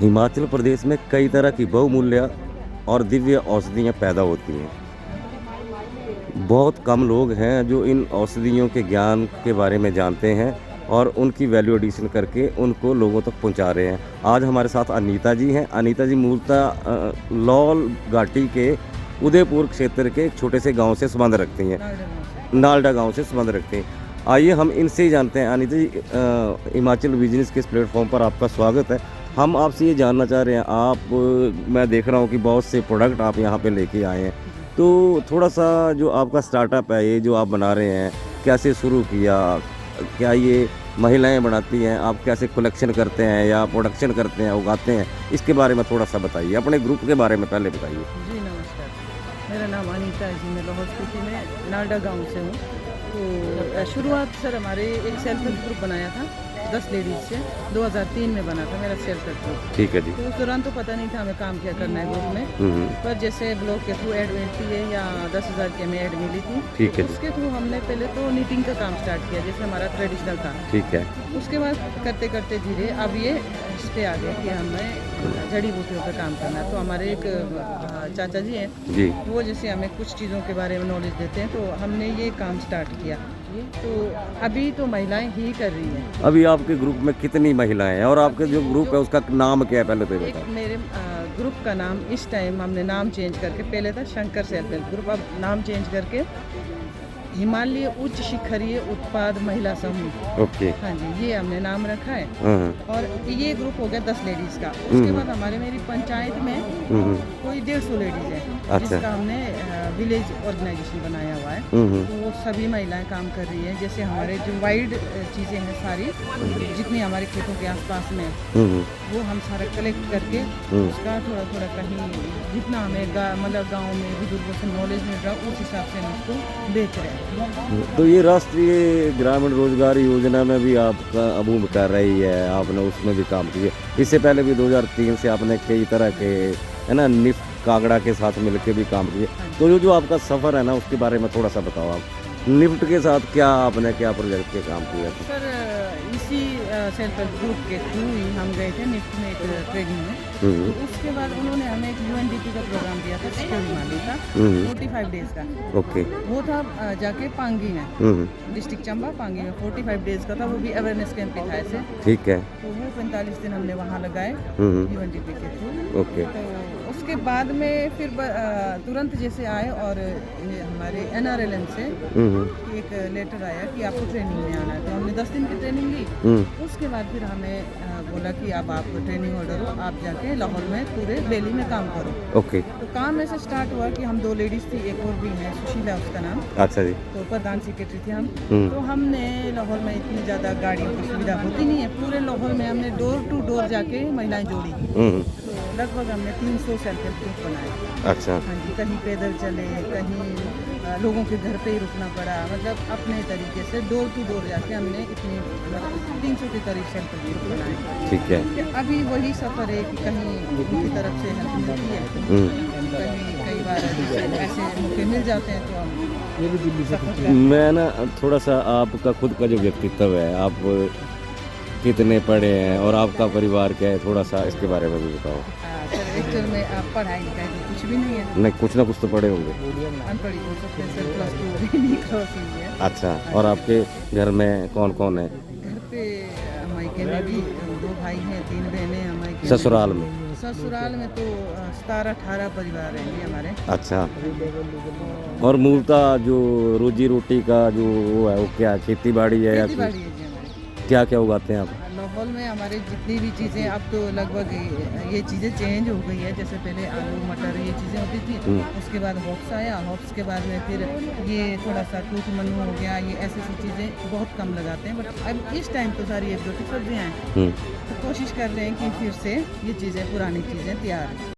हिमाचल प्रदेश में कई तरह की बहुमूल्य और दिव्य औषधियाँ पैदा होती हैं। बहुत कम लोग हैं जो इन औषधियों के ज्ञान के बारे में जानते हैं और उनकी वैल्यू एडिशन करके उनको लोगों तक पहुंचा रहे हैं। आज हमारे साथ अनीता जी हैं। अनीता जी मूलतः लाहौल घाटी के उदयपुर क्षेत्र के एक छोटे से गांव से संबंध रखती हैं, नालडा गांव से संबंध रखते हैं। आइए हम इनसे ही जानते हैं। अनीता जी, हिमाचल बिजनेस के इस प्लेटफॉर्म पर आपका स्वागत है। हम आपसे ये जानना चाह रहे हैं, मैं देख रहा हूँ कि बहुत से प्रोडक्ट आप यहाँ पे लेके आए हैं, तो थोड़ा सा जो आपका स्टार्टअप है, ये जो आप बना रहे हैं, कैसे शुरू किया? क्या ये महिलाएं बनाती हैं? आप कैसे कलेक्शन करते हैं या प्रोडक्शन करते हैं, उगाते हैं? इसके बारे में थोड़ा सा बताइए, अपने ग्रुप के बारे में पहले बताइए। जी नमस्कार, मेरा नाम अनीता है जी। मैं लाहौल स्पीति में नालडा गांव से हूँ। तो शुरुआत सर हमारे एक सेल्फ हेल्प ग्रुप बनाया था 10 लेडीज़ से, 2003 में बना था मेरा सेल्फ हेल्प ग्रुप। ठीक है जी। तो उस दौरान तो पता नहीं था हमें काम क्या करना है ग्रुप में, पर जैसे ब्लॉग के थ्रू ऐड मिलती है या 10,000 की हमें ऐड मिली थी, ठीक है जी। उसके थ्रू हमने पहले तो नीटिंग का काम स्टार्ट किया, जैसे हमारा ट्रेडिशनल था। ठीक है। उसके बाद करते करते धीरे अब ये इस पे आ गया कि हमें जड़ी बूटियों पे काम करना है। तो हमारे एक चाचा जी हैं जी। वो जैसे हमें कुछ चीज़ों के बारे में नॉलेज देते हैं, तो हमने ये काम स्टार्ट किया। तो अभी तो महिलाएं ही कर रही हैं। अभी आपके ग्रुप में कितनी महिलाएं हैं और आपके जो ग्रुप है उसका नाम क्या है, पहले तो ये एक बताओ। मेरे ग्रुप का नाम इस टाइम हमने नाम चेंज करके, पहले था शंकर सेल्फ हेल्प ग्रुप, अब नाम चेंज करके हिमालय उच्च शिखरीय उत्पाद महिला समूह। ओके। हाँ जी, ये हमने नाम रखा है। हाँ। और ये ग्रुप हो गया 10 लेडीज़ का। उसके बाद हमारे मेरी पंचायत में कोई 150 लेडीज़ है, अच्छा। जिसका हमने विलेज ऑर्गेनाइजेशन बनाया हुआ है। तो वो सभी महिलाएं काम कर रही हैं। जैसे हमारे जो वाइल्ड चीज़ें हैं सारी, जितनी हमारे खेतों के आसपास में, वो हम सारा कलेक्ट करके उसका थोड़ा थोड़ा कहीं जितना हमें मतलब गाँव में बुजुर्गों से नॉलेज मिल रहा है, उस हिसाब से हम उसको बेच रहे हैं। तो ये राष्ट्रीय ग्रामीण रोजगार योजना में भी आपका भूमिका कर रही है, आपने उसमें भी काम किया। इससे पहले भी 2003 से आपने कई तरह के, है ना, निफ्ट कांगड़ा के साथ मिलकर भी काम किया। तो जो आपका सफ़र है ना, उसके बारे में थोड़ा सा बताओ आप। निफ्ट के साथ आपने क्या प्रोजेक्ट के काम किया था? सर इसी सेल्फ हेल्प ग्रुप के थ्रू ही हम गए थे निफ्ट में एक ट्रेनिंग में। तो उसके बाद उन्होंने हमें एक UNDP का प्रोग्राम दिया था, सिक्योर हिमालय का, 45 डेज का। ओके। वो था जाके पांगी में, डिस्ट्रिक्ट चंबा पांगी में 45 डेज का था। वो भी अवेयरनेस कैंप पे था ऐसे। ठीक है। तो वो 45 दिन हमने वहाँ लगाए UNDP के थ्रू। ओके। तो उसके बाद में फिर तुरंत जैसे आए और ये हमारे NRLM से एक लेटर आया कि आपको ट्रेनिंग में आना है। तो हमने 10 दिन की ट्रेनिंग ली। उसके बाद फिर हमें बोला कि अब आप ट्रेनिंग ऑर्डर हो, आप जाके लाहौल में पूरे वैली में काम करो। ओके। तो काम ऐसे स्टार्ट हुआ कि हम 2 लेडीज़ थी, एक और भी है सुशीला उसका नाम। अच्छा जी। तो प्रधान सेक्रेटरी थे हम। तो हमने लाहौल में इतनी ज़्यादा गाड़ियों की सुविधा होती नहीं है, पूरे लाहौल में हमने डोर टू डोर जाके महिलाएं जोड़ी। तो लगभग हमने 300 सेल्फ हेल्प ग्रुप बनाए। अच्छा। हाँ जी, कहीं पैदल चले, कहीं लोगों के घर पे ही रुकना पड़ा, मतलब अपने तरीके से डोर टू डोर जाके हमने इतनी मतलब 300 के करीब सेल्फ हेल्प ग्रुप बनाए। ठीक है। कि अभी वही सफ़र है कि कहीं उनकी तरफ से हेल्प मिलती है, कहीं कई बार ऐसे मौके मिल जाते हैं तो हम सफ़र करते हैं। मैं ना थोड़ा सा आपका खुद का जो व्यक्तित्व है, आप कितने पढ़े हैं और आपका परिवार क्या है, थोड़ा सा इसके बारे में भी बताओ। सर एक्चुअल में आप पढ़ाई लिखाई तो कुछ भी नहीं है। नहीं, कुछ ना कुछ तो पढ़े होंगे। अनपढ़ी हो सकते हैं सर, +2 नहीं क्रॉस हुई है। अच्छा। और आपके घर में कौन कौन है? घर पे मायके में भी 2 भाई हैं, 3 बहनें हैं मायके। ससुराल में? ससुराल में तो 17-18 परिवार रहेंगे हमारे। अच्छा। और मूलतः जो रोजी रोटी का जो वो है, वो क्या खेती बाड़ी है या खेती बाड़ी है जी हमारी। क्या क्या उगाते हैं आप? लाहौल में हमारे जितनी भी चीज़ें, अब तो लगभग ये चीज़ें चेंज हो गई है। जैसे पहले आलू मटर ये चीज़ें होती थी, उसके बाद हॉप्स आया, हॉप्स के बाद में फिर ये थोड़ा सा टूट मन्नू हो गया, ये ऐसी चीज़ें बहुत कम लगाते हैं। बट अब इस टाइम तो सारी एक्जोटिक सब्जियाँ हैं, तो कोशिश कर रहे हैं कि फिर से ये चीज़ें, पुरानी चीज़ें तैयार